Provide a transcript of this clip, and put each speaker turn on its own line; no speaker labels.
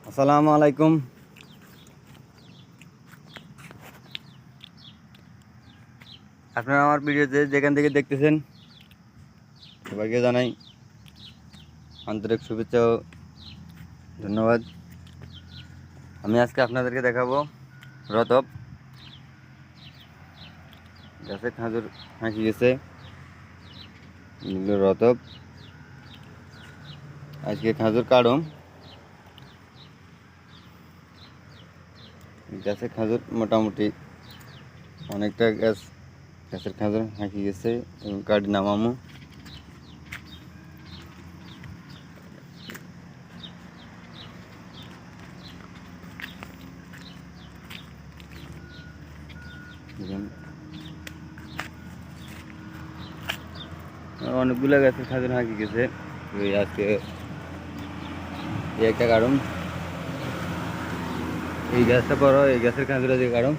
আসসালামু আলাইকুম। আপনারা আমার ভিডিওতে যেখান থেকে দেখতেছেন সবাইকে জানাই আন্তরিক শুভেচ্ছা ও ধন্যবাদ। আমি আজকে আপনাদেরকে দেখাবো রতব গাছে খাজুর হাঁকি গেছে, এগুলো রতব। আজকে খাজুর কাটুম। গাছে খাজুর মোটামুটি অনেকটা গাছের খাজুর হাঁকি গেছে এবং কাটি নামামো। অনেকগুলো গাছের খাজুর হাঁকি গেছে। আজকে এই একটা কারণ, এই গাছটা বড়, এই গাছের খাজুর আছে কারণ